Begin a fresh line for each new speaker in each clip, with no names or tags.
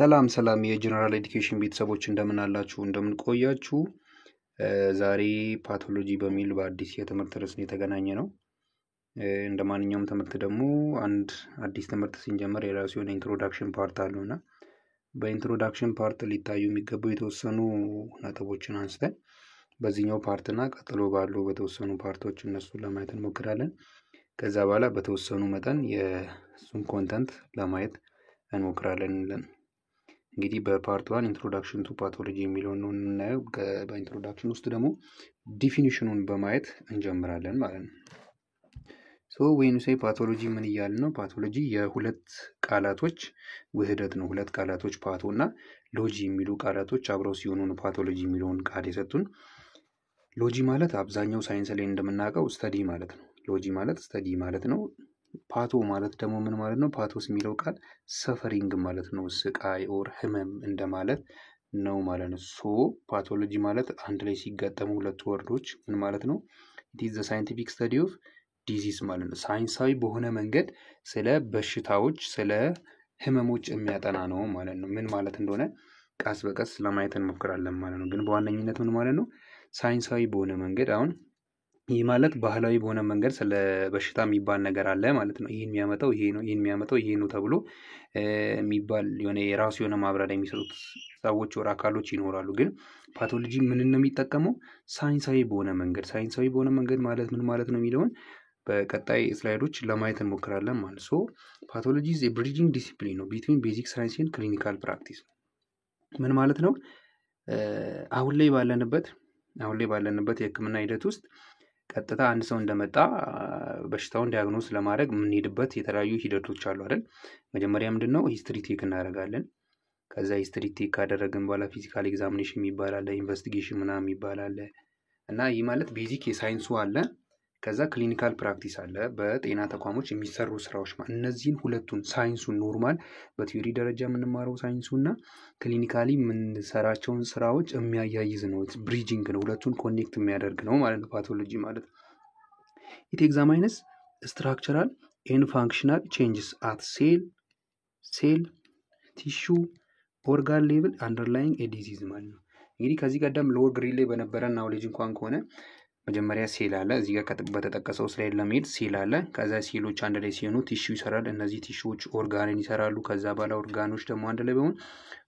ሰላም የጀነራል ኤዱኬሽን ቤተሰቦች እንደምን አላችሁ እንደምን ቆያችሁ? ዛሬ ፓቶሎጂ በሚል በአዲስ የትምህርት ርዕስ የተገናኘ ነው። እንደማንኛውም ትምህርት ደግሞ አንድ አዲስ ትምህርት ሲንጀመር የራሱ የሆነ ኢንትሮዳክሽን ፓርት አለውና በኢንትሮዳክሽን ፓርት ሊታዩ የሚገቡ የተወሰኑ ነጥቦችን አንስተን በዚህኛው ፓርትና ቀጥሎ ባሉ በተወሰኑ ፓርቶች እነሱን ለማየት እንሞክራለን። ከዛ በኋላ በተወሰኑ መጠን የሱን ኮንተንት ለማየት እንሞክራለን። እንግዲህ በፓርት 1 ኢንትሮዳክሽን ቱ ፓቶሎጂ የሚለውን ነው የምናየው። በኢንትሮዳክሽን ውስጥ ደግሞ ዲፊኒሽኑን በማየት እንጀምራለን ማለት ነው። ዌን ዩ ሴይ ፓቶሎጂ ምን እያልን ነው? ፓቶሎጂ የሁለት ቃላቶች ውህደት ነው። ሁለት ቃላቶች ፓቶ እና ሎጂ የሚሉ ቃላቶች አብረው ሲሆኑ ነው ፓቶሎጂ የሚለውን ቃል የሰጡን። ሎጂ ማለት አብዛኛው ሳይንስ ላይ እንደምናውቀው ስተዲ ማለት ነው። ሎጂ ማለት ስተዲ ማለት ነው። ፓቶ ማለት ደግሞ ምን ማለት ነው? ፓቶስ የሚለው ቃል ሰፈሪንግ ማለት ነው። ስቃይ ኦር ህመም እንደማለት ነው ማለት ነው። ፓቶሎጂ ማለት አንድ ላይ ሲገጠሙ ሁለቱ ወርዶች ምን ማለት ነው? ኢት ኢዝ ዘ ሳይንቲፊክ ስተዲ ኦፍ ዲዚዝ ማለት ነው። ሳይንሳዊ በሆነ መንገድ ስለ በሽታዎች ስለ ህመሞች የሚያጠና ነው ማለት ነው። ምን ማለት እንደሆነ ቀስ በቀስ ለማየት እንሞክራለን ማለት ነው። ግን በዋነኝነት ምን ማለት ነው? ሳይንሳዊ በሆነ መንገድ አሁን ይህ ማለት ባህላዊ በሆነ መንገድ ስለ በሽታ የሚባል ነገር አለ ማለት ነው። ይህን የሚያመጣው ይሄ ነው፣ ይህን የሚያመጣው ይሄ ነው ተብሎ የሚባል የሆነ የራሱ የሆነ ማብራሪያ የሚሰጡት ሰዎች ወር አካሎች ይኖራሉ። ግን ፓቶሎጂ ምን ነው የሚጠቀመው? ሳይንሳዊ በሆነ መንገድ። ሳይንሳዊ በሆነ መንገድ ማለት ምን ማለት ነው የሚለውን በቀጣይ ስላይዶች ለማየት እንሞክራለን ማለት ነው። ፓቶሎጂ ኢዝ ኤ ብሪጅንግ ዲሲፕሊን ነው ቢትዊን ቤዚክ ሳይንስ ኤንድ ክሊኒካል ፕራክቲስ። ምን ማለት ነው? አሁን ላይ ባለንበት የህክምና ሂደት ውስጥ ቀጥታ አንድ ሰው እንደመጣ በሽታውን ዲያግኖስ ለማድረግ የምንሄድበት የተለያዩ ሂደቶች አሉ አይደል? መጀመሪያ ምንድነው ሂስትሪ ቴክ እናደርጋለን። ከዛ ሂስትሪ ቴክ ካደረግን በኋላ ፊዚካል ኤግዛሚኔሽን ይባላል፣ ኢንቨስቲጌሽን ምናምን ይባላል። እና ይህ ማለት ቤዚክ የሳይንሱ አለ። ከዛ ክሊኒካል ፕራክቲስ አለ፣ በጤና ተቋሞች የሚሰሩ ስራዎች ማለት። እነዚህን ሁለቱን ሳይንሱን ኖርማል በቲዮሪ ደረጃ የምንማረው ሳይንሱና ክሊኒካሊ የምንሰራቸውን ስራዎች የሚያያይዝ ነው። ብሪጅንግ ነው፣ ሁለቱን ኮኔክት የሚያደርግ ነው ማለት ነው ፓቶሎጂ ማለት። ኢት ኤግዛማይንስ ስትራክቸራል ኤንድ ፋንክሽናል ቼንጅስ አት ሴል ቲሹ ኦርጋን ሌቭል አንደርላይንግ ኤ ዲዚዝ ማለት ነው። እንግዲህ ከዚህ ቀደም ሎወር ግሬድ ላይ በነበረን ናውሌጅ እንኳን ከሆነ መጀመሪያ ሴል አለ። እዚህ ጋር በተጠቀሰው ስላይድ ለመሄድ ሴል አለ። ከዛ ሴሎች አንድ ላይ ሲሆኑ ቲሹ ይሰራል። እነዚህ ቲሹዎች ኦርጋንን ይሰራሉ። ከዛ በኋላ ኦርጋኖች ደግሞ አንድ ላይ በመሆን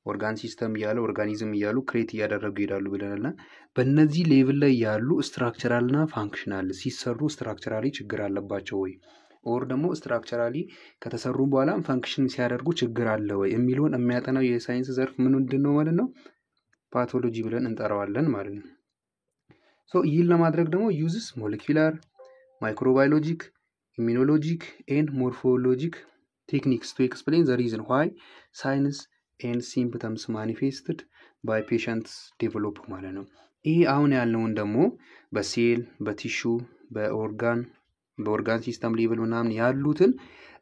ኦርጋን ሲስተም እያለ ኦርጋኒዝም እያሉ ክሬት እያደረጉ ይሄዳሉ ብለናልና በእነዚህ ሌቭል ላይ ያሉ ስትራክቸራል እና ፋንክሽናል ሲሰሩ ስትራክቸራሊ ችግር አለባቸው ወይ ኦር ደግሞ ስትራክቸራሊ ከተሰሩ በኋላ ፋንክሽን ሲያደርጉ ችግር አለ ወይ የሚለውን የሚያጠናው የሳይንስ ዘርፍ ምንድን ነው ማለት ነው? ፓቶሎጂ ብለን እንጠራዋለን ማለት ነው። ይህን ለማድረግ ደግሞ ዩዝስ ሞለኪላር ማይክሮባዮሎጂክ ኢሚኖሎጂክ ኤንድ ሞርፎሎጂክ ቴክኒክስ ቱ ኤክስፕሌን ዘ ሪዝን ዋይ ሳይንስ ኤንድ ሲምፕተምስ ማኒፌስትድ ባይ ፔሸንትስ ዴቨሎፕ ማለት ነው። ይሄ አሁን ያልነውን ደግሞ በሴል በቲሹ በኦርጋን ሲስተም ሌቭል ምናምን ያሉትን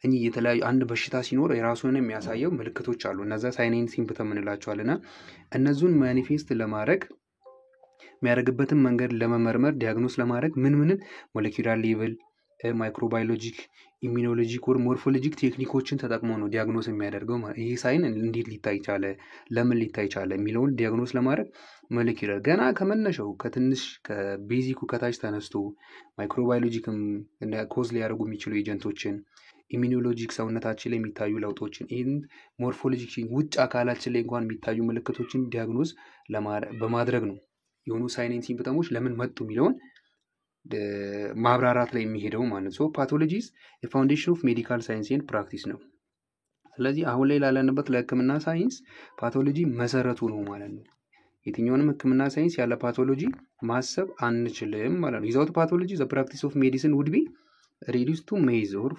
እኚህ የተለያዩ አንድ በሽታ ሲኖር የራሱን የሚያሳየው ምልክቶች አሉ። እነዛ ሳይን ኤንድ ሲምፕተም እንላቸዋልና እነዚህን ማኒፌስት ለማድረግ የሚያደርግበትን መንገድ ለመመርመር ዲያግኖስ ለማድረግ ምንን ሞለኪውላር ሌቭል ማይክሮባዮሎጂክ ኢሚኖሎጂክ ወር ሞርፎሎጂክ ቴክኒኮችን ተጠቅሞ ነው ዲያግኖስ የሚያደርገው ማለት። ይሄ ሳይን እንዴት ሊታይ ቻለ፣ ለምን ሊታይ ቻለ የሚለውን ዲያግኖስ ለማድረግ ሞለኪውላር ገና ከመነሻው ከትንሽ ከቤዚኩ ከታች ተነስቶ ማይክሮባዮሎጂክም ኮዝ ሊያደርጉ የሚችሉ ኤጀንቶችን፣ ኢሚኖሎጂክ ሰውነታችን ላይ የሚታዩ ለውጦችን፣ ይህን ሞርፎሎጂክ ውጭ አካላችን ላይ እንኳን የሚታዩ ምልክቶችን ዲያግኖስ በማድረግ ነው የሆኑ ሳይን ኤንድ ሲምፕተሞች ለምን መጡ የሚለውን ማብራራት ላይ የሚሄደው ማለት ነው። ፓቶሎጂ ኢዝ የፋውንዴሽን ኦፍ ሜዲካል ሳይንስ ኤንድ ፕራክቲስ ነው። ስለዚህ አሁን ላይ ላለንበት ለህክምና ሳይንስ ፓቶሎጂ መሰረቱ ነው ማለት ነው። የትኛውንም ህክምና ሳይንስ ያለ ፓቶሎጂ ማሰብ አንችልም ማለት ነው። ዊዛውት ፓቶሎጂ ዘ ፕራክቲስ ኦፍ ሜዲሲን ውድ ቢ ሪዲዩስድ ቱ ሜዝ ኦር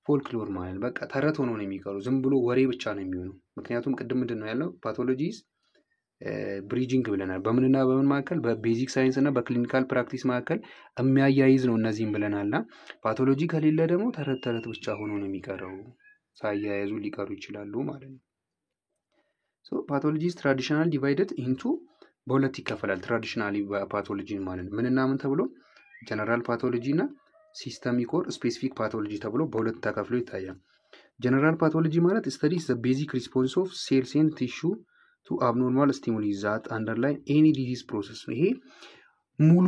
ፎልክሎር ማለት በቃ ተረት ሆኖ ነው የሚቀሩ፣ ዝም ብሎ ወሬ ብቻ ነው የሚሆነው። ምክንያቱም ቅድም ምንድን ነው ያለው? ፓቶሎጂ ኢዝ ብሪጅንግ ብለናል። በምንና በምን መካከል? በቤዚክ ሳይንስ እና በክሊኒካል ፕራክቲስ መካከል የሚያያይዝ ነው እነዚህም ብለናልና ፓቶሎጂ ከሌለ ደግሞ ተረት ተረት ብቻ ሆኖ ነው የሚቀረው፣ ሳያያዙ ሊቀሩ ይችላሉ ማለት ነው። ፓቶሎጂ ኢዝ ትራዲሽናል ዲቫይደድ ኢንቱ በሁለት ይከፈላል። ትራዲሽናሊ ፓቶሎጂ ማለት ምንና ምን ተብሎ ጀነራል ፓቶሎጂ እና ሲስተሚክ ኦር ስፔሲፊክ ፓቶሎጂ ተብሎ በሁለት ተከፍሎ ይታያል። ጀነራል ፓቶሎጂ ማለት ስተዲስ ዘ ቤዚክ ሪስፖንስ ኦፍ ሴልስ ኤንድ ቲሹ ቱ አብኖርማል ስቲሙሊ ዛት አንደርላይን ኤኒ ዲዚዝ ፕሮሰስ ነው። ይሄ ሙሉ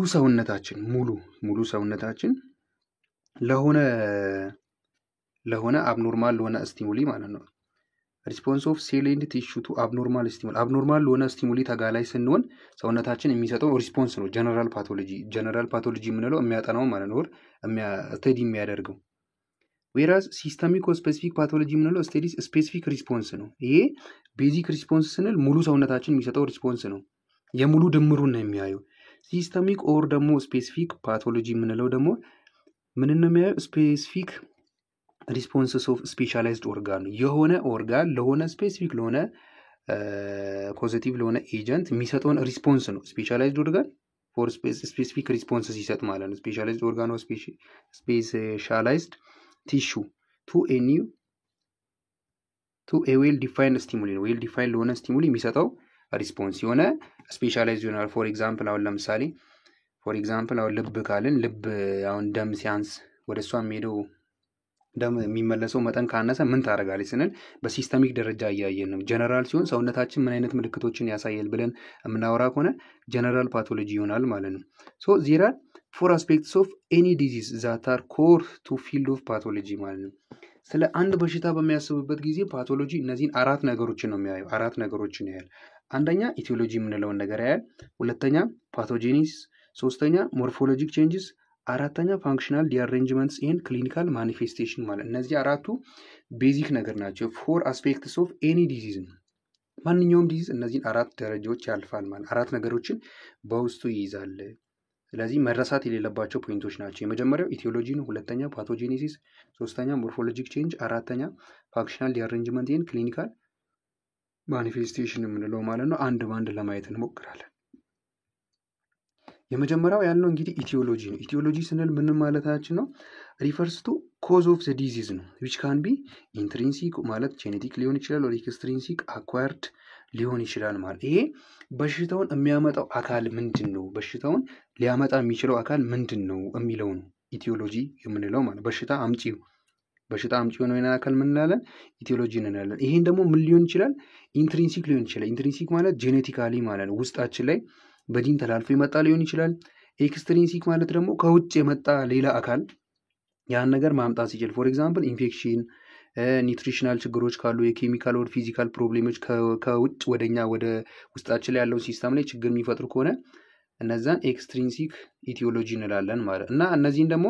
ሰውነታችን ለሆነ አብኖርማል ለሆነ ስቲሙሊ ማለት ነው። ሪስፖንስ ኦፍ ሴል ኤንድ ቲሹ ቱ አብኖርማል ስቲሙሊ አብኖርማል ለሆነ ስቲሙሊ ተጋላይ ስንሆን ሰውነታችን የሚሰጠው ሪስፖንስ ነው ጀነራል ፓቶሎጂ የምንለው የሚያጠናው ማለት ነው ስተዲ የሚያደርገው። ዌራስ ሲስተሚክ ኦር ስፔሲፊክ ፓቶሎጂ የምንለው ስቴዲስ ስፔሲፊክ ሪስፖንስ ነው። ይሄ ቤዚክ ሪስፖንስ ስንል ሙሉ ሰውነታችን የሚሰጠው ሪስፖንስ ነው፣ የሙሉ ድምሩን ነው የሚያየው። ሲስተሚክ ኦር ደግሞ ስፔሲፊክ ፓቶሎጂ የምንለው ደግሞ ምን ነው የሚያየው? ስፔሲፊክ ሪስፖንስስ ኦፍ ስፔሻላይዝድ ኦርጋን የሆነ ኦርጋን ለሆነ ስፔሲፊክ ለሆነ ፖዚቲቭ ለሆነ ኤጀንት የሚሰጠውን ሪስፖንስ ነው። ስፔሻላይዝድ ኦርጋን ፎር ስፔሲፊክ ሪስፖንስስ ይሰጥ ማለት ነው። ስፔሻላይዝድ ኦርጋን ኦር ስፔሻላይዝድ ቲሹ ቱ ኤ ዌል ዲፋይንድ ስቲሙሊ ነው። ዌል ዲፋይንድ ለሆነ ስቲሙሊ የሚሰጠው ሪስፖንስ የሆነ ስፔሻላይዝድ ይሆናል። ፎር ኤግዛምፕል አሁን ልብ ካልን ልብ አሁን ደም ሲያንስ ወደ እሷ የሚሄደው ደም የሚመለሰው መጠን ካነሰ ምን ታደርጋለች ስንል በሲስተሚክ ደረጃ እያየን ነው። ጀነራል ሲሆን ሰውነታችን ምን አይነት ምልክቶችን ያሳያል ብለን የምናወራ ከሆነ ጀነራል ፓቶሎጂ ይሆናል ማለት ነው። ሶ ዜር አር 4 አስፔክትስ ኦፍ ኤኒ ዲዚዝ ዛት አር ኮር ቱ ፊልድ ኦፍ ፓቶሎጂ ማለት ነው። ስለ አንድ በሽታ በሚያስብበት ጊዜ ፓቶሎጂ እነዚህን 4 ነገሮችን ነው የሚያየው። 4 ነገሮችን ያያል። አንደኛ ኢቲዮሎጂ የምንለውን ነገር ያያል። ሁለተኛ ፓቶጄኒስ፣ ሶስተኛ ሞርፎሎጂክ ቼንጅስ፣ አራተኛ ፋንክሽናል ዲአሬንጅመንትስ ኤንድ ክሊኒካል ማኒፌስቴሽን ማለት እነዚህ 4ቱ ቤዚክ ነገር ናቸው። 4 አስፔክትስ ኦፍ ኤኒ ዲዚዝ ነው። ማንኛውም ዲዚዝ እነዚህን 4 ደረጃዎች ያልፋል ማለት 4 ነገሮችን በውስጡ ይይዛል። ስለዚህ መረሳት የሌለባቸው ፖይንቶች ናቸው። የመጀመሪያው ኢቲዮሎጂ ነው፣ ሁለተኛ ፓቶጄኔሲስ፣ ሶስተኛ ሞርፎሎጂክ ቼንጅ፣ አራተኛ ፋንክሽናል ዲአሬንጅመንት ኤንድ ክሊኒካል ማኒፌስቴሽን የምንለው ማለት ነው። አንድ በአንድ ለማየት እንሞክራለን። የመጀመሪያው ያለው እንግዲህ ኢቲዮሎጂ ነው። ኢቲዮሎጂ ስንል ምን ማለታችን ነው? ሪፈርስ ቱ ኮዝ ኦፍ ዘ ዲዚዝ ነው። ዊች ካን ቢ ኢንትሪንሲክ ማለት ጄኔቲክ ሊሆን ይችላል፣ ወር ኤክስትሪንሲክ አኳርድ ሊሆን ይችላል ማለት ይሄ በሽታውን የሚያመጣው አካል ምንድን ነው፣ በሽታውን ሊያመጣ የሚችለው አካል ምንድን ነው የሚለው ነው ኢቲዮሎጂ የምንለው ማለት በሽታ አምጪ የሆነ አካል ምን እንላለን? ኢቲዮሎጂ እንላለን። ይሄን ደግሞ ምን ሊሆን ይችላል? ኢንትሪንሲክ ሊሆን ይችላል። ኢንትሪንሲክ ማለት ጄኔቲካሊ ማለት ነው፣ ውስጣችን ላይ በጂን ተላልፎ የመጣ ሊሆን ይችላል። ኤክስትሪንሲክ ማለት ደግሞ ከውጭ የመጣ ሌላ አካል ያን ነገር ማምጣት ሲችል፣ ፎር ኤግዛምፕል ኢንፌክሽን፣ ኒውትሪሽናል ችግሮች ካሉ፣ የኬሚካል ወር ፊዚካል ፕሮብሌሞች ከውጭ ወደኛ ወደ ውስጣችን ላይ ያለው ሲስተም ላይ ችግር የሚፈጥሩ ከሆነ እነዛን ኤክስትሪንሲክ ኢቲዮሎጂ እንላለን ማለት እና እነዚህን ደግሞ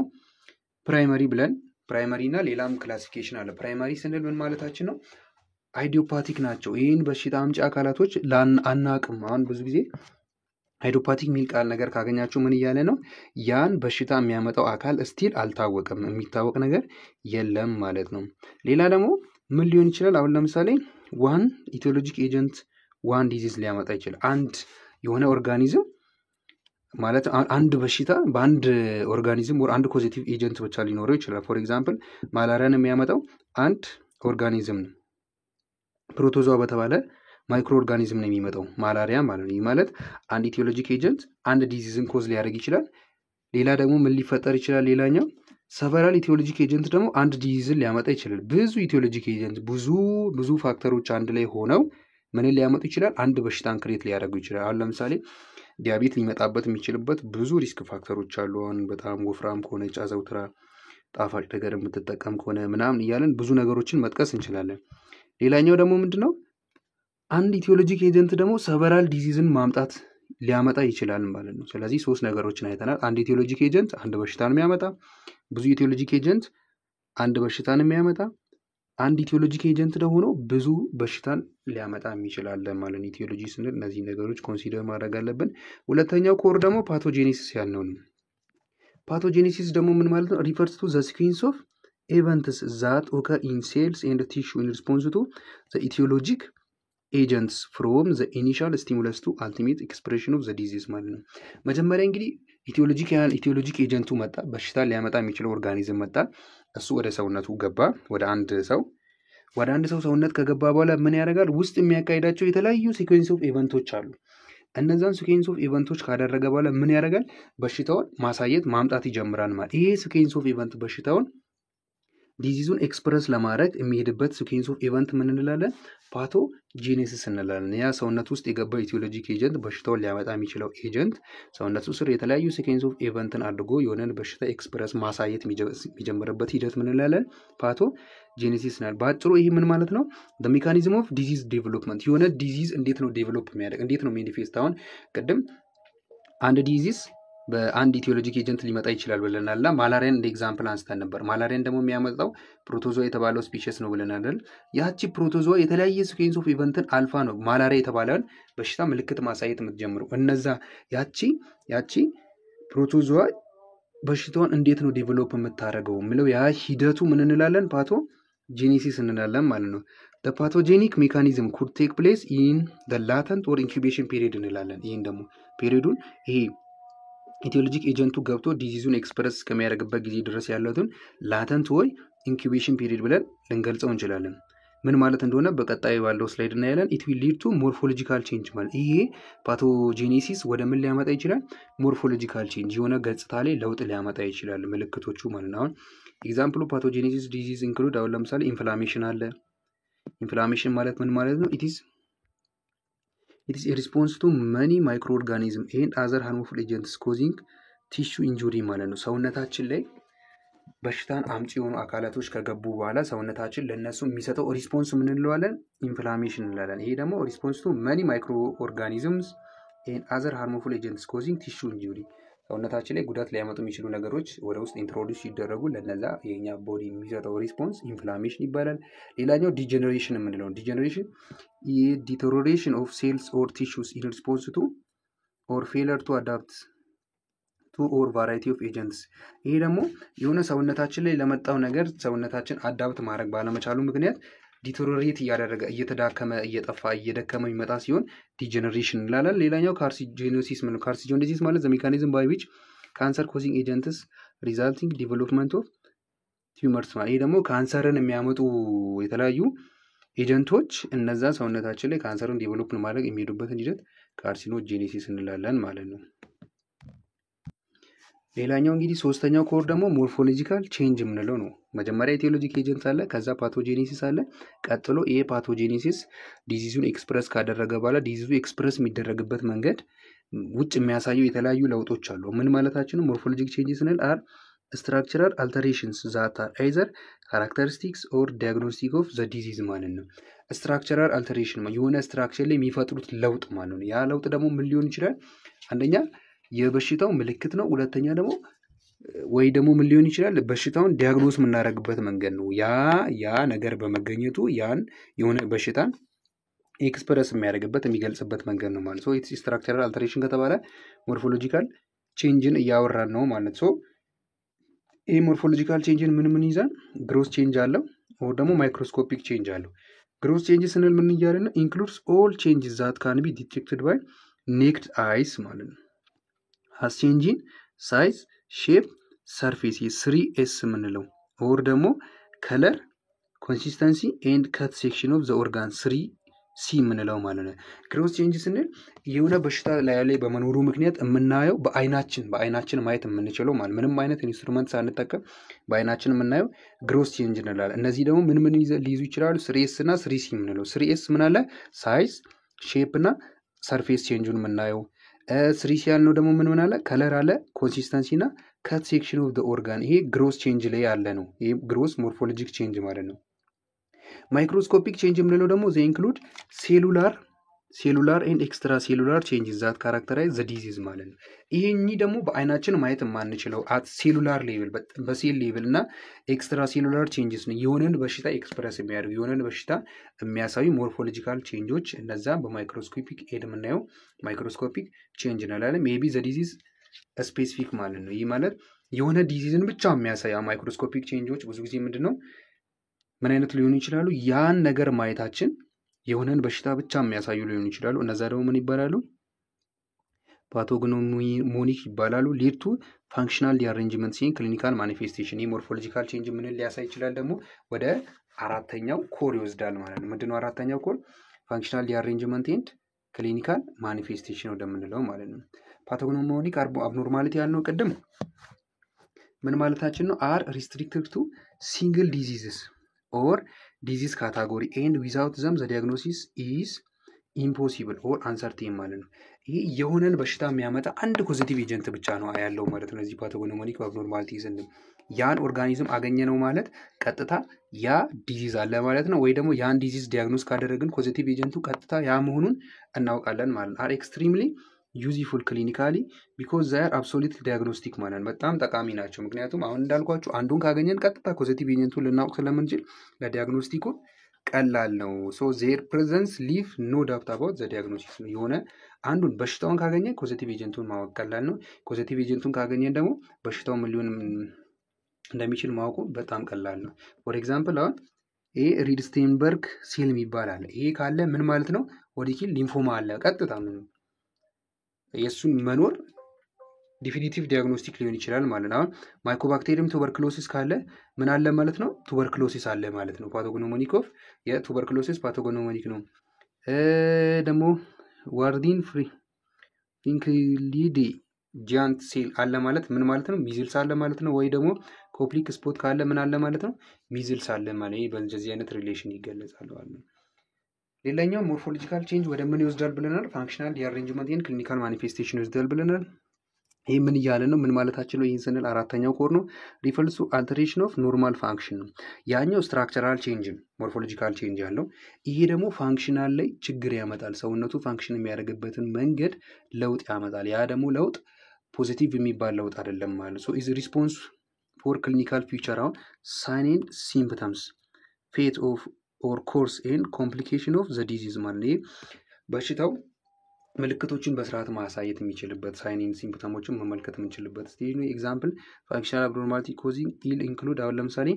ፕራይመሪ እና ሌላም ክላሲፊኬሽን አለ። ፕራይመሪ ስንል ምን ማለታችን ነው? አይዲዮፓቲክ ናቸው። ይህን በሽታ አምጪ አካላቶች አናቅም። አሁን ብዙ ጊዜ አይዲዮፓቲክ የሚል ቃል ነገር ካገኛችሁ ምን እያለ ነው? ያን በሽታ የሚያመጣው አካል ስቲል አልታወቅም፣ የሚታወቅ ነገር የለም ማለት ነው። ሌላ ደግሞ ምን ሊሆን ይችላል? አሁን ለምሳሌ ዋን ኢቲዮሎጂክ ኤጀንት ዋን ዲዚዝ ሊያመጣ ይችላል። አንድ የሆነ ኦርጋኒዝም ማለት አንድ በሽታ በአንድ ኦርጋኒዝም ወር አንድ ፖዚቲቭ ኤጀንት ብቻ ሊኖረው ይችላል። ፎር ኤግዛምፕል ማላሪያን የሚያመጣው አንድ ኦርጋኒዝም ነው፣ ፕሮቶዞዋ በተባለ ማይክሮ ኦርጋኒዝም ነው የሚመጣው ማላሪያ ማለት ነው። ይህ ማለት አንድ ኢቲዮሎጂክ ኤጀንት አንድ ዲዚዝን ኮዝ ሊያደርግ ይችላል። ሌላ ደግሞ ምን ሊፈጠር ይችላል? ሌላኛው ሰቨራል ኢቲዮሎጂክ ኤጀንት ደግሞ አንድ ዲዚዝን ሊያመጣ ይችላል። ብዙ ኢቲዮሎጂክ ኤጀንት ብዙ ፋክተሮች አንድ ላይ ሆነው ምንን ሊያመጡ ይችላል? አንድ በሽታን ክሬት ሊያደርጉ ይችላል። አሁን ለምሳሌ ዲያቤት ሊመጣበት የሚችልበት ብዙ ሪስክ ፋክተሮች አሉ። አሁን በጣም ወፍራም ከሆነች አዘውትራ ጣፋጭ ነገር የምትጠቀም ከሆነ ምናምን እያለን ብዙ ነገሮችን መጥቀስ እንችላለን። ሌላኛው ደግሞ ምንድነው? አንድ ኢቲዮሎጂክ ኤጀንት ደግሞ ሰቨራል ዲዚዝን ሊያመጣ ይችላል ማለት ነው። ስለዚህ 3 ነገሮችን አይተናል። አንድ ኢቲዮሎጂክ ኤጀንት አንድ በሽታን የሚያመጣ፣ ብዙ ኢቲዮሎጂክ ኤጀንት አንድ በሽታን የሚያመጣ፣ አንድ ኢቲዮሎጂክ ኤጀንት ደግሞ ብዙ በሽታን ሊያመጣ ይችላል ማለት ነው። ኢቲዮሎጂ ስንል እነዚህ ነገሮች ኮንሲደር ማድረግ አለብን። ሁለተኛው ኮር ደግሞ ፓቶጄኔሲስ ያልነው ነው። ፓቶጄኔሲስ ደግሞ ምን ማለት ነው? ሪፈርስ ቱ ዘ ሲኩዌንስ ኦፍ ኤቨንትስ ዛት ኦከር ኢን ሴልስ ኤንድ ቲሹ ኢን ሪስፖንስ ቱ ዘ ኢቲዮሎጂክ ኤጀንትስ ፍሮም ዘ ኢኒሻል ስቲሙለስ ቱ አልቲሜት ኤክስፕሬሽን ኦፍ ዘ ዲዚዝ ማለት ነው። መጀመሪያ እንግዲህ ኢቲዮሎጂክ ኤጀንቱ መጣ፣ በሽታ ሊያመጣ የሚችለው ኦርጋኒዝም መጣ። እሱ ወደ ሰውነቱ ገባ። ወደ አንድ ሰው ሰውነት ከገባ በኋላ ምን ያደርጋል? ውስጥ የሚያካሂዳቸው የተለያዩ ሲኩዌንስ ኦፍ ኢቨንቶች አሉ። እነዛን ሲኩዌንስ ኦፍ ኢቨንቶች ካደረገ በኋላ ምን ያደርጋል? በሽታውን ማምጣት ይጀምራል ማለት። ይሄ ሲኩዌንስ ኦፍ ኢቨንት በሽታውን ዲዚዙን ኤክስፕረስ ለማድረግ የሚሄድበት ሲኩዌንስ ኦፍ ኢቨንት ምን እንላለን? ፓቶጂኔሲስ እንላለን። ያ ሰውነት ውስጥ የገባው ኢቲዮሎጂክ ኤጀንት በሽታውን ሊያመጣ የሚችለው ኤጀንት ሰውነቱ ስር የተለያዩ ሲኩዌንስ ኦፍ ኢቨንትን አድርጎ የሆነን በሽታ ኤክስፕረስ ማሳየት የሚጀምርበት ሂደት ምን እንላለን? ፓቶጂኔሲስ ናል። በአጭሩ ይሄ ምን ማለት ነው? ሜካኒዝም ኦፍ ዲዚዝ ዴቨሎፕመንት። የሆነ ዲዚዝ እንዴት ነው ዴቨሎፕ የሚያደርግ እንዴት ነው ማኒፌስት። አሁን ቅድም አንድ ዲዚዝ በአንድ ኢቲዮሎጂክ ኤጀንት ሊመጣ ይችላል ብለናል እና ማላሪያን እንደ ኤግዛምፕል አንስተን ነበር። ማላሪያን ደግሞ የሚያመጣው ፕሮቶዞዋ የተባለው ስፒሽስ ነው ብለናል። ያቺ ፕሮቶዞዋ የተለያየ ሲኩዌንስ ኦፍ ኢቨንትን አልፋ ነው ማላሪያ የተባለውን በሽታ ምልክት ማሳየት የምትጀምረው። እነዛ ያቺ ፕሮቶዞዋ በሽታውን እንዴት ነው ዴቨሎፕ የምታደርገው የሚለው ያ ሂደቱ ምን እንላለን? ፓቶጂኔሲስ እንላለን ማለት ነው። ፓቶጄኒክ ሜካኒዝም ኩድ ቴክ ፕሌስ ኢን ላተንት ኦር ኢንኩቤሽን ፔሪድ እንላለን። ይህን ደግሞ ፔሪዱን ይሄ ኢቲዮሎጂክ ኤጀንቱ ገብቶ ዲዚዙን ኤክስፕረስ እስከሚያደርግበት ጊዜ ድረስ ያለውን ላተንት ወይ ኢንኩቤሽን ፔሪድ ብለን ልንገልጸው እንችላለን። ምን ማለት እንደሆነ በቀጣይ ባለው ስላይድ እናያለን። ኢት ዊል ሊድ ቱ ሞርፎሎጂካል ቼንጅ ማለት ይሄ ፓቶጂኔሲስ ወደ ምን ሊያመጣ ይችላል? ሞርፎሎጂካል ቼንጅ የሆነ ገጽታ ላይ ለውጥ ሊያመጣ ይችላል ምልክቶቹ ማለት ነው። አሁን ኤግዛምፕሉ ፓቶጂኔሲስ ዲዚዝ ኢንክሉድ አሁን ለምሳሌ ኢንፍላሜሽን አለ። ኢንፍላሜሽን ማለት ምን ማለት ነው? It is a response to many microorganisms and other harmful agents causing tissue injury ማለት ነው። ሰውነታችን ላይ በሽታን አምጪ የሆኑ አካላቶች ከገቡ በኋላ ሰውነታችን ለነሱ የሚሰጠው ሪስፖንስ ምን እንለዋለን? ኢንፍላሜሽን እንላለን። ይሄ ደግሞ ሪስፖንስ ቱ many microorganisms and other harmful agents causing tissue injury ሰውነታችን ላይ ጉዳት ሊያመጡ የሚችሉ ነገሮች ወደ ውስጥ ኢንትሮዲዩስ ሲደረጉ ለነዛ የኛ ቦዲ የሚሰጠው ሪስፖንስ ኢንፍላሜሽን ይባላል። ሌላኛው ዲጀነሬሽን የምንለው ዲጀነሬሽን ዲተሮሬሽን ኦፍ ሴልስ ኦር ቲሹስ ኢን ሪስፖንስ ቱ ኦር ፌለር ቱ አዳፕት ቱ ኦር ቫራይቲ ኦፍ ኤጀንትስ። ይሄ ደግሞ የሆነ ሰውነታችን ላይ ለመጣው ነገር ሰውነታችን አዳፕት ማድረግ ባለመቻሉ ምክንያት ዲተሮሬት እያደረገ እየተዳከመ እየጠፋ እየደከመ የሚመጣ ሲሆን ዲጀነሬሽን እንላለን። ሌላኛው ካርሲኖሲስ ማለት ካርሲኖሲስ ማለት ዘ ሜካኒዝም ባይ ዊች ካንሰር ኮዚንግ ኤጀንትስ ሪዛልቲንግ ዲቨሎፕመንት ኦፍ ቲዩመርስ ማለት ይሄ ደግሞ ካንሰርን የሚያመጡ የተለያዩ ኤጀንቶች እነዛ ሰውነታችን ላይ ካንሰርን ዴቨሎፕ ማድረግ የሚሄዱበትን ሂደት ካርሲኖጄኔሲስ እንላለን ማለት ነው። ሌላኛው እንግዲህ ሶስተኛው ኮር ደግሞ ሞርፎሎጂካል ቼንጅ የምንለው ነው። መጀመሪያ ኢቲዮሎጂክ ኤጀንት አለ፣ ከዛ ፓቶጄኔሲስ አለ። ቀጥሎ ይሄ ፓቶጄኔሲስ ዲዚዙን ኤክስፕረስ ካደረገ በኋላ ዲዚዙ ኤክስፕረስ የሚደረግበት መንገድ ውጭ የሚያሳየው የተለያዩ ለውጦች አሉ። ምን ማለታችን ነው? ሞርፎሎጂክ ቼንጅ ስንል አር ስትራክቸራል አልተሬሽንስ ዛት አር አይዘር ካራክተሪስቲክስ ኦር ዲያግኖስቲክ ኦፍ ዘ ዲዚዝ ማለት ነው። ስትራክቸራል አልተሬሽን የሆነ ስትራክቸር ላይ የሚፈጥሩት ለውጥ ማለት ነው። ያ ለውጥ ደግሞ ምን ሊሆን ይችላል? አንደኛ የበሽታው ምልክት ነው። ሁለተኛ ደግሞ ወይ ደግሞ ምን ሊሆን ይችላል? በሽታውን ዲያግኖስ የምናደርግበት መንገድ ነው። ያ ነገር በመገኘቱ ያን የሆነ በሽታን ኤክስፕረስ የሚያደርግበት የሚገልጽበት መንገድ ነው ማለት ነው። ኢትስ ስትራክቸራል አልተሬሽን ከተባለ ሞርፎሎጂካል ቼንጅን እያወራን ነው ማለት ነው። ይህ ሞርፎሎጂካል ቼንጅን ምን ይዛል? ግሮስ ቼንጅ አለው ወይ ደግሞ ማይክሮስኮፒክ ቼንጅ አለው። ግሮስ ቼንጅ ስንል ምን እያለ ነው? ኢንክሉድስ ኦል ቼንጅስ ዛት ካን ቢ ዲቴክትድ ባይ ኔክድ አይስ ማለት ነው። has change in size, shape, surface 3S የምንለው or ደግሞ color, consistency and cut section of the organ 3C የምንለው ማለት ነው። ግሮስ ቼንጅ ስንል የሆነ በሽታ ላይ በመኖሩ ምክንያት የምናየው በአይናችን ማየት የምንችለው ማለት ምንም አይነት ኢንስትሩመንት ሳንጠቀም በአይናችን የምናየው ግሮስ ቼንጅ እንላለን። እነዚህ ደግሞ ምን ሊይዙ ይችላሉ? 3S እና 3C የምንለው 3S ምን አለ? ሳይዝ፣ ሼፕ እና ሰርፌስ ቼንጁን የምናየው 3C ያልነው ደግሞ ምን አለ? ከለር አለ፣ ኮንሲስተንሲ እና ከት ሴክሽን ኦፍ ዘ ኦርጋን። ይሄ ግሮስ ቼንጅ ላይ ያለ ነው። ይሄ ግሮስ ሞርፎሎጂክ ቼንጅ ማለት ነው። ማይክሮስኮፒክ ቼንጅ የምንለው ደግሞ ዘ ኢንክሉድ ሴሉላር ኤንድ ኤክስትራ ሴሉላር ቼንጅ ዛት ካራክተራይዝ ዘ ዲዚዝ ማለት ነው። ይሄኚህ ደግሞ በአይናችን ማየት የማንችለው አት ሴሉላር ሌቭል በሴል ሌቭል እና ኤክስትራ ሴሉላር ቼንጅስ ነው። የሆነን በሽታ ኤክስፕረስ የሚያደርጉ የሆነን በሽታ የሚያሳዩ ሞርፎሎጂካል ቼንጆች እነዛ በማይክሮስኮፒክ ኤድ የምናየው ማይክሮስኮፒክ ቼንጅ እንላለን። ሜቢ ዘ ዲዚዝ ስፔሲፊክ ማለት ነው። ይህ ማለት የሆነ ዲዚዝን ብቻ የሚያሳይ ማይክሮስኮፒክ ቼንጆች ብዙ ጊዜ ምንድን ነው ምን አይነት ሊሆኑ ይችላሉ? ያን ነገር ማየታችን የሆነን በሽታ ብቻ የሚያሳዩ ሊሆኑ ይችላሉ። እነዛ ደግሞ ምን ይባላሉ? ፓቶግኖሞኒክ ይባላሉ። ሊድ ቱ ፋንክሽናል ዲአሬንጅመንት ሲን ክሊኒካል ማኒፌስቴሽን። የሞርፎሎጂካል ቼንጅ ምን ሊያሳይ ይችላል? ደግሞ ወደ አራተኛው ኮር ይወስዳል ማለት ነው። ምንድነው አራተኛው ኮር? ፋንክሽናል ዲአሬንጅመንት ኤንድ ክሊኒካል ማኒፌስቴሽን ወደምንለው ማለት ነው። ፓቶግኖሞኒክ አብኖርማሊቲ ያልነው ቅድም ምን ማለታችን ነው? አር ሪስትሪክትድ ቱ ሲንግል ዲዚዝስ ኦር ዲዚዝ ካታጎሪ ኤንድ ዊዛውት ዘም ዘ ዲያግኖሲስ ኢዝ ኢምፖሲብል ኦር አንሰርቴን ማለት ነው። ይሄ የሆነን በሽታ የሚያመጣ አንድ ፖዚቲቭ ኤጀንት ብቻ ነው ያለው ማለት ነው። እዚህ ፓቶጎኖሞኒክ አብኖርማሊቲ ስንል ያን ኦርጋኒዝም አገኘ ነው ማለት ቀጥታ ያ ዲዚዝ አለ ማለት ነው። ወይ ደግሞ ያን ዲዚዝ ዲያግኖስ ካደረግን ፖዚቲቭ ኤጀንቱ ቀጥታ ያ መሆኑን እናውቃለን ማለት ነው። አር ኤክስትሪምሊ ዩዝፉል ክሊኒካሊ ቢኮዝ ዛር አብሶሉት ዲያግኖስቲክ ማለት ነው። በጣም ጠቃሚ ናቸው። ምክንያቱም አሁን እንዳልኳችሁ አንዱን ካገኘን ቀጥታ ፖዚቲቭ ኤጀንቱን ልናውቅ ስለምንችል ለዲያግኖስቲኩ ቀላል ነው። ሶ ዜር ፕሬዘንስ ሊቭ ኖ ዳውት አባውት ዘ ዲያግኖሲስ ነው። የሆነ አንዱን በሽታውን ካገኘን ፖዚቲቭ ኤጀንቱን ማወቅ ቀላል ነው። ፖዚቲቭ ኤጀንቱን ካገኘን ደግሞ በሽታው ምን ሊሆን እንደሚችል ማወቁ በጣም ቀላል ነው። ፎር ኤግዛምፕል አሁን ይሄ ሪድስቴንበርግ ሴል የሚባል አለ። ይሄ ካለ ምን ማለት ነው? ሆዲኪን ሊምፎማ አለ። ቀጥታ ምን የእሱን መኖር ዲፊኒቲቭ ዲያግኖስቲክ ሊሆን ይችላል ማለት ነው። አሁን ማይኮባክቴሪየም ቱበርክሎሲስ ካለ ምን አለ ማለት ነው? ቱበርክሎሲስ አለ ማለት ነው። ፓቶጎኖሞኒክ ኦፍ የቱበርክሎሲስ ፓቶጎኖሞኒክ ነው። ደግሞ ዋርዲን ፍሪንክሊዲ ጂያንት ሴል አለ ማለት ምን ማለት ነው? ሚዝልስ አለ ማለት ነው። ወይ ደግሞ ኮፕሊክ ስፖት ካለ ምን አለ ማለት ነው? ሚዝልስ አለ ማለት ነው። በእንደዚህ አይነት ሪሌሽን ይገለጻል ማለት ነው። ሌላኛው ሞርፎሎጂካል ቼንጅ ወደ ምን ይወስዳል ብለናል? ፋንክሽናል ዲአሬንጅመንት ኤንድ ክሊኒካል ማኒፌስቴሽን ይወስዳል ብለናል። ይህ ምን እያለ ነው? ምን ማለታችን ነው? ይህን ስንል አራተኛው ኮር ነው። ሪፈርስ ቱ አልተሬሽን ኦፍ ኖርማል ፋንክሽን ነው። ያኛው ስትራክቸራል ቼንጅ ነው፣ ሞርፎሎጂካል ቼንጅ ያለው። ይሄ ደግሞ ፋንክሽናል ላይ ችግር ያመጣል። ሰውነቱ ፋንክሽን የሚያደርግበትን መንገድ ለውጥ ያመጣል። ያ ደግሞ ለውጥ ፖዚቲቭ የሚባል ለውጥ አይደለም ማለት ሶ ኢዝ ሪስፖንስ ፎር ክሊኒካል ፊውቸር አሁን ሳይን ኤንድ ሲምፕተምስ ፌት ኦፍ ኦር ኮርስ ኤንድ ኮምፕሊኬሽን ኦፍ ዘ ዲዚዝ ማለት ነው። በሽታው ምልክቶችን በስርዓት ማሳየት የሚችልበት ሳይን ኤንድ ሲምፕተሞችን መመልከት የምንችልበት ስቴጅ ነው። ኤግዛምፕል ፋንክሽናል አብኖርማሊቲ ኮዚንግ ኢል ኢንክሉድ አሁን ለምሳሌ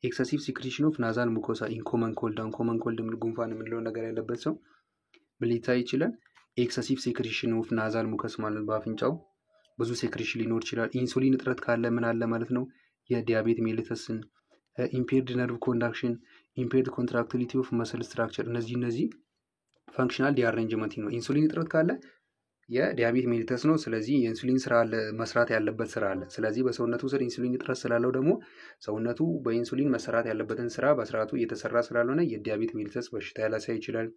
ኤክሰሲቭ ሲክሬሽን ኦፍ ናዛል ሙኮሳ ኢን ኮመን ኮልድ። አሁን ኮመን ኮልድ ጉንፋን የምንለው ነገር ያለበት ሰው ምን ሊታይ ይችላል? ኤክሰሲቭ ሲክሬሽን ኦፍ ናዛል ሙከስ ማለት በአፍንጫው ብዙ ሴክሬሽን ሊኖር ይችላል። ኢንሱሊን እጥረት ካለ ምን አለ ማለት ነው? የዲያቤት ሜሊተስን፣ ኢምፔርድ ነርቭ ኮንዳክሽን፣ ኢምፔርድ ኮንትራክቲሊቲ ኦፍ መስል ስትራክቸር እነዚህ ፋንክሽናል ዲአሬንጅመንት ነው። ኢንሱሊን እጥረት ካለ የዲያቤት ሜሊተስ ነው። ስለዚህ የኢንሱሊን ስራ አለ፣ መስራት ያለበት ስራ አለ። ስለዚህ በሰውነቱ ስር ኢንሱሊን እጥረት ስላለው ደግሞ ሰውነቱ በኢንሱሊን መሰራት ያለበትን ስራ በስርዓቱ እየተሰራ ስላልሆነ የዲያቤት ሜሊተስ በሽታ ሊያሳይ ይችላል።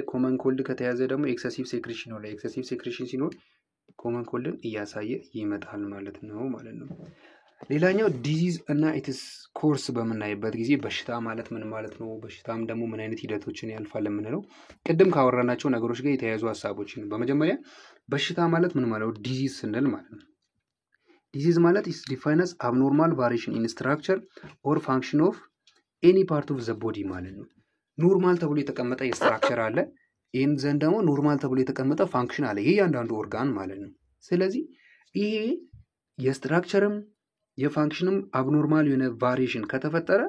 ኮመን ኮልድ ከተያዘ ደግሞ ኤክሰሲቭ ሴክሬሽን ነው። ኤክሰሲቭ ሴክሬሽን ሲኖር ኮመን ኮልድን እያሳየ ይመጣል ማለት ነው። ሌላኛው ዲዚዝ እና ኢትስ ኮርስ በምናይበት ጊዜ በሽታ ማለት ምን ማለት ነው? በሽታም ደግሞ ምን አይነት ሂደቶችን ያልፋል የምንለው ቅድም ካወራናቸው ነገሮች ጋር የተያያዙ ሀሳቦችን። በመጀመሪያ በሽታ ማለት ምን ማለት ነው? ዲዚዝ ስንል ማለት ነው። ዲዚዝ ማለት ኢስ ዲፋይንስ አብኖርማል ቫሪዬሽን ኢን ስትራክቸር ኦር ፋንክሽን ኦፍ ኤኒ ፓርት ኦፍ ዘ ቦዲ ማለት ነው። ኖርማል ተብሎ የተቀመጠ የስትራክቸር አለ። ይህን ዘንድ ደግሞ ኖርማል ተብሎ የተቀመጠ ፋንክሽን አለ። ይሄ እያንዳንዱ ኦርጋን ማለት ነው። ስለዚህ ይሄ የስትራክቸርም የፋንክሽንም አብኖርማል የሆነ ቫሪዬሽን ከተፈጠረ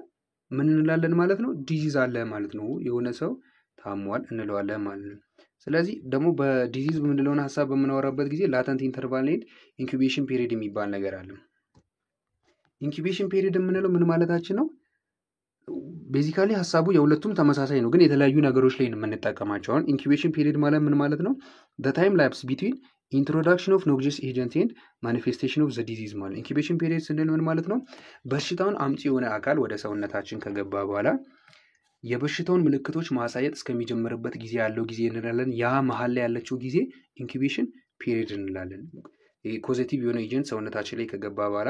ምን እንላለን ማለት ነው? ዲዚዝ አለ ማለት ነው። የሆነ ሰው ታሟል እንለዋለን ማለት ነው። ስለዚህ ደግሞ በዲዚዝ የምንለውን ሀሳብ በምናወራበት ጊዜ ላተንት ኢንተርቫል ኤንድ ኢንኩቤሽን ፔሪድ የሚባል ነገር አለ። ኢንኩቤሽን ፔሪድ የምንለው ምን ማለታችን ነው? ቤዚካሊ ሀሳቡ የሁለቱም ተመሳሳይ ነው፣ ግን የተለያዩ ነገሮች ላይ የምንጠቀማቸው። አሁን ኢንኩቤሽን ፔሪድ ማለት ምን ማለት ነው? ዘ ታይም ላፕስ ቢትዊን ኢንትሮዳክሽን ኦፍ ኖክሲየስ ኤጀንት ኤንድ ማኒፌስቴሽን ኦፍ ዘ ዲዚዝ ማለት። ኢንኩቤሽን ፔሪድ ስንል ምን ማለት ነው? በሽታውን አምጪ የሆነ አካል ወደ ሰውነታችን ከገባ በኋላ የበሽታውን ምልክቶች ማሳየት እስከሚጀምርበት ጊዜ ያለው ጊዜ እንላለን። ያ መሀል ላይ ያለችው ጊዜ ኢንኩቤሽን ፔሪድ እንላለን። ፖዚቲቭ የሆነ ኤጀንት ሰውነታችን ላይ ከገባ በኋላ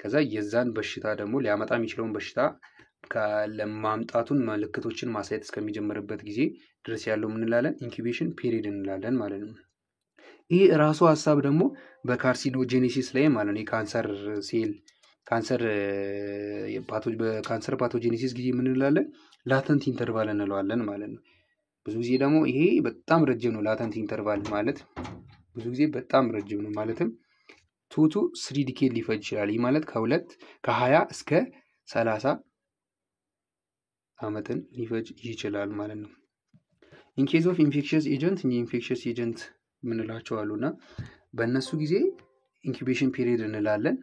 ከዛ የዛን በሽታ ደግሞ ሊያመጣ የሚችለውን በሽታ ለማምጣቱን ምልክቶችን ማሳየት እስከሚጀምርበት ጊዜ ድረስ ያለው ምን እንላለን? ኢንኩቤሽን ፔሪድ እንላለን ማለት ነው። ይህ ራሱ ሀሳብ ደግሞ በካርሲኖጄኔሲስ ላይ ማለት ነው የካንሰር ሴል በካንሰር ፓቶጄኔሲስ ጊዜ ምን እንላለን? ላተንት ኢንተርቫል እንለዋለን ማለት ነው። ብዙ ጊዜ ደግሞ ይሄ በጣም ረጅም ነው። ላተንት ኢንተርቫል ማለት ብዙ ጊዜ በጣም ረጅም ነው። ማለትም 2 to 3 ዲኬድ ሊፈጅ ይችላል። ይህ ማለት ከ20 እስከ 30 ዓመትን ሊፈጅ ይችላል ማለት ነው። ኢንኬዝ ኦፍ ኢንፌክሽስ ኤጀንት ኢንፌክሽስ ኤጀንት ምንላቸው አሉና በእነሱ ጊዜ ኢንኩቤሽን ፔሪድ እንላለን።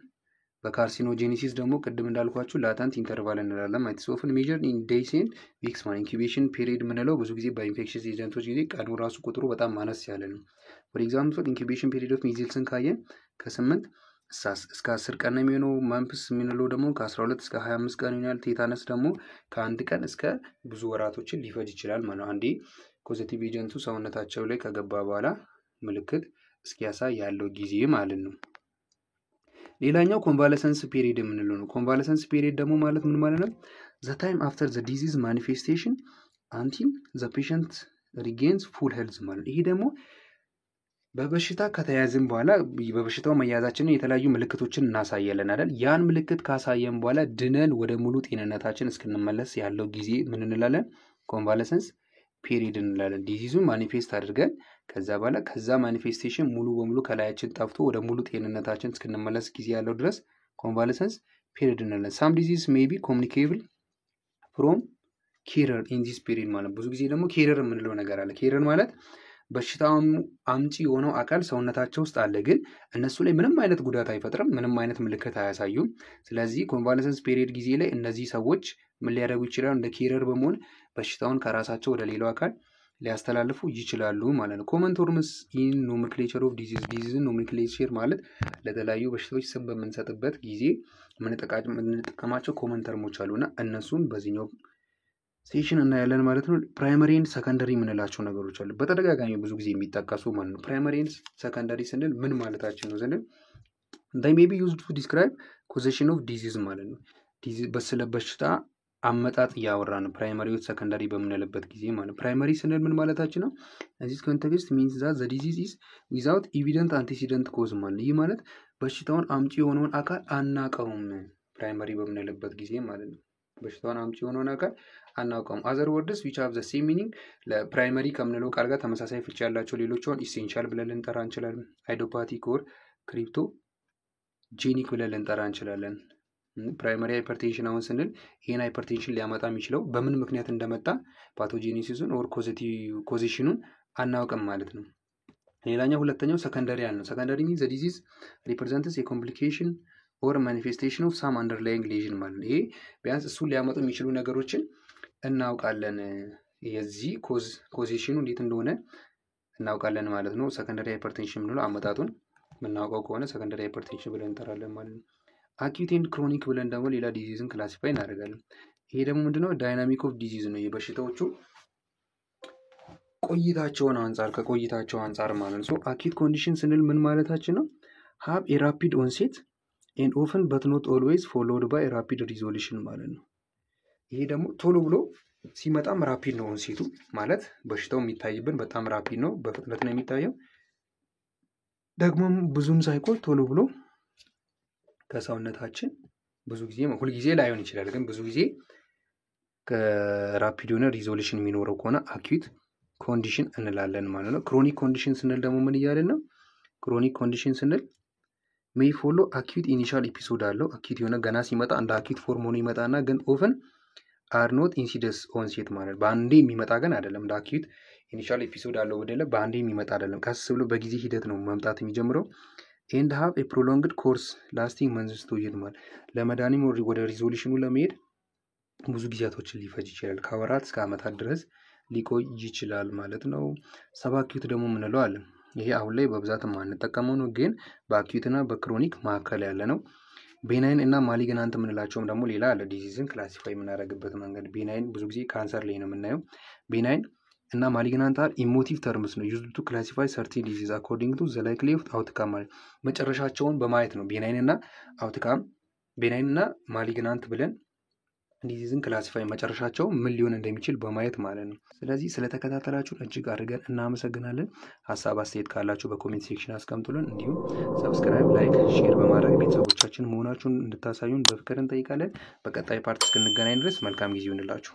በካርሲኖጄኔሲስ ደግሞ ቅድም እንዳልኳችሁ ላተንት ኢንተርቫል እንላለን። ማይትስ ኦፍን ሜጀር ኢን ዴይስ ኤንድ ዊክስ ማለት ኢንኩቤሽን ፔሪድ ምንለው ብዙ ጊዜ በኢንፌክሽስ ኤጀንቶች ጊዜ ቀኑ ራሱ ቁጥሩ በጣም ማነስ ያለ ነው። ፎር ኤግዛምፕል ኢንኩቤሽን ፔሪድ ኦፍ ሚዝልስን ካየን ከ8 እስከ 10 ቀን ነው የሚሆነው። ማምፕስ የምንለው ደግሞ ከ12 እስከ 25 ቀን ይሆናል። ቴታነስ ደግሞ ከአንድ ቀን እስከ ብዙ ወራቶችን ሊፈጅ ይችላል ማለት ነው። አንዴ ፖዚቲቭ ኤጀንቱ ሰውነታቸው ላይ ከገባ በኋላ ምልክት እስኪያሳይ ያለው ጊዜ ማለት ነው። ሌላኛው ኮንቫለሰንስ ፔሪድ የምንለው ነው። ኮንቫለሰንስ ፔሪድ ደግሞ ማለት ምን ማለት ነው? ዘ ታይም አፍተር ዘ ዲዚዝ ማኒፌስቴሽን አንቲል ዘ ፔሸንት ሪጌንስ ፉል ሄልዝ ማለት ነው። ይሄ ደግሞ በበሽታ ከተያዝን በኋላ በበሽታው መያዛችንን የተለያዩ ምልክቶችን እናሳያለን አይደል? ያን ምልክት ካሳየን በኋላ ድነን ወደ ሙሉ ጤንነታችን እስክንመለስ ያለው ጊዜ ምን እንላለን? ኮንቫለሰንስ ፔሪድ እንላለን። ዲዚዙን ማኒፌስት አድርገን ከዛ በኋላ ከዛ ማኒፌስቴሽን ሙሉ በሙሉ ከላያችን ጠፍቶ ወደ ሙሉ ጤንነታችን እስክንመለስ ጊዜ ያለው ድረስ ኮንቫለሰንስ ፔሪድ እንላለን። ሳም ዲዚዝ ሜይ ቢ ኮሚኒኬብል ፍሮም ኬረር ኢን ዚስ ፔሪድ ማለት ብዙ ጊዜ ደግሞ ኬረር የምንለው ነገር አለ። ኬረር ማለት በሽታውን አምጪ የሆነው አካል ሰውነታቸው ውስጥ አለ፣ ግን እነሱ ላይ ምንም አይነት ጉዳት አይፈጥርም፣ ምንም አይነት ምልክት አያሳዩም። ስለዚህ ኮንቫለሰንስ ፔሪድ ጊዜ ላይ እነዚህ ሰዎች ምን ሊያደርጉ ይችላሉ? እንደ ኬረር በመሆን በሽታውን ከራሳቸው ወደ ሌላው አካል ሊያስተላልፉ ይችላሉ ማለት ነው። ኮመን ተርምስ ኢን ኖሜንክሌቸር ኦፍ ዲዚዝ። ዲዚዝን ኖሜንክሌቸር ማለት ለተለያዩ በሽታዎች ስም በምንሰጥበት ጊዜ የምንጠቀማቸው ኮመን ተርሞች አሉና እነሱን በዚህኛው ሴሽን እናያለን ማለት ነው። ፕራይመሪ ኤንድ ሰከንደሪ የምንላቸው ነገሮች አሉ፣ በተደጋጋሚ ብዙ ጊዜ የሚጠቀሱ ማለት ነው። ፕራይመሪ ኤንድ ሰከንደሪ ስንል ምን ማለታችን ነው ስንል they may be used to describe causation of disease ማለት ነው። ስለ በሽታ አመጣጥ እያወራ ነው ፕራይመሪ ወይስ ሰከንደሪ በምንልበት ጊዜ ማለት ነው። ፕራይመሪ ስንል ምን ማለታችን ነው? እዚህ ኮንቴክስት means that the disease is without evident antecedent cause ማለት ይህ ማለት በሽታውን አምጪ የሆነውን አካል አናውቀውም ፕራይመሪ በምንልበት ጊዜ ማለት ነው። በሽታውን አምጪ የሆነውን አካል አናውቀውም። አዘር ወርድስ which have the same meaning ለፕራይመሪ ከምንለው ቃል ጋር ተመሳሳይ ፍቺ ያላቸው ሌሎችን ኢሴንሻል ብለን ልንጠራ እንችላለን። አይዲዮፓቲክ ኦር ክሪፕቶ ጄኒክ ብለን ልንጠራ እንችላለን። ፕራይመሪ ሃይፐርቴንሽን አሁን ስንል ይሄን ሃይፐርቴንሽን ሊያመጣ የሚችለው በምን ምክንያት እንደመጣ ፓቶጄኔሲሱን ኦር ኮዚሽኑን አናውቅም ማለት ነው። ሌላኛው ሁለተኛው ሰከንደሪ ያልነው። ሰከንደሪ ሚንስ ዘ ዲዚዝ ሪፕሬዘንትስ ኤ ኮምፕሊኬሽን ኦር ማኒፌስቴሽን ኦፍ ሳም አንደርላይንግ ሌዥን ማለት ነው። ይሄ ቢያንስ እሱን ሊያመጡ የሚችሉ ነገሮችን እናውቃለን። የዚህ ኮዚሽኑ እንዴት እንደሆነ እናውቃለን ማለት ነው። ሰከንደሪ ሃይፐርቴንሽን የምንለው አመጣጡን የምናውቀው ከሆነ ሰከንደሪ ሃይፐርቴንሽን ብለን እንጠራለን ማለት ነው። አኪዩት ኤንድ ክሮኒክ ብለን ደግሞ ሌላ ዲዚዝን ክላሲፋይ እናደርጋለን። ይሄ ደግሞ ምንድነው? ዳይናሚክ ኦፍ ዲዚዝ ነው። የበሽታዎቹ ከቆይታቸው አንጻር ማለት ነው። አኪዩት ኮንዲሽን ስንል ምን ማለታችን ነው? ሃቭ ኤ ራፒድ ኦንሴት ኤንድ ኦፍን በት ኖት ኦልዌይዝ ፎሎውድ ባይ ራፒድ ሪዞሉሽን ማለት ነው። ይሄ ደግሞ ቶሎ ብሎ ሲመጣም ራፒድ ነው ኦንሴቱ ማለት በሽታው የሚታይብን በጣም ራፒድ ነው፣ በፍጥነት ነው የሚታየው። ደግሞም ብዙም ሳይቆይ ቶሎ ብሎ ከሰውነታችን ብዙ ጊዜ ሁልጊዜ ላይሆን ይችላል፣ ግን ብዙ ጊዜ ከራፒድ የሆነ ሪዞሉሽን የሚኖረው ከሆነ አኪዩት ኮንዲሽን እንላለን ማለት ነው። ክሮኒክ ኮንዲሽን ስንል ደግሞ ምን እያለን ነው? ክሮኒክ ኮንዲሽን ስንል ሜይ ፎሎ አኪዩት ኢኒሻል ኤፒሶድ አለው። አኪዩት የሆነ ገና ሲመጣ እንደ አኪዩት ፎርም ሆኖ ይመጣና ግን ኦፍን አር ኖት ኢንሲደንስ ኦንሴት ማለት በአንዴ የሚመጣ ግን አይደለም። እንደ አኪዩት ኢኒሻል ኤፒሶድ አለው ወደለ በአንዴ የሚመጣ አይደለም። ቀስ ብሎ በጊዜ ሂደት ነው መምጣት የሚጀምረው። ኤንድ ሃቭ ኤ ፕሮሎንግድ ኮርስ ላስቲንግ መንዝስ ቱ ይር ማለት ለመዳኒም ወደ ሪዞሉሽኑ ለመሄድ ብዙ ጊዜያቶችን ሊፈጅ ይችላል። ከወራት እስከ ዓመታት ድረስ ሊቆይ ይችላል ማለት ነው። ሰብ አኪዩት ደግሞ የምንለው አለ። ይሄ አሁን ላይ በብዛት የማንጠቀመው ነው፣ ግን በአኪዩት እና በክሮኒክ መካከል ያለ ነው። ቤናይን እና ማሊግናንት የምንላቸውም ደግሞ ሌላ አለ። ዲዚዝን ክላሲፋይ የምናደርግበት መንገድ ቤናይን ብዙ ጊዜ ካንሰር ላይ ነው የምናየው። ቤናይን እና ማሊግናንት አር ኢሞቲቭ ተርምስ ነው ዩዝድ ቱ ክላሲፋይ ሰርቴን ዲዚዝ አኮርዲንግ ቱ ዘ ላይክሊ ኦፍ አውትካም ማለት መጨረሻቸውን በማየት ነው። ቤናይን እና አውትካም፣ ቤናይን እና ማሊግናንት ብለን ዲዚዝን ክላሲፋይ መጨረሻቸው ምን ሊሆን እንደሚችል በማየት ማለት ነው። ስለዚህ ስለተከታተላችሁን እጅግ አድርገን እናመሰግናለን። ሀሳብ አስተያየት ካላችሁ በኮሜንት ሴክሽን አስቀምጡልን። እንዲሁም ሰብስክራይብ፣ ላይክ፣ ሼር በማድረግ ቤተሰቦቻችን መሆናችሁን እንድታሳዩን በፍቅር እንጠይቃለን። በቀጣይ ፓርት እስክንገናኝ ድረስ መልካም ጊዜ ይሁንላችሁ።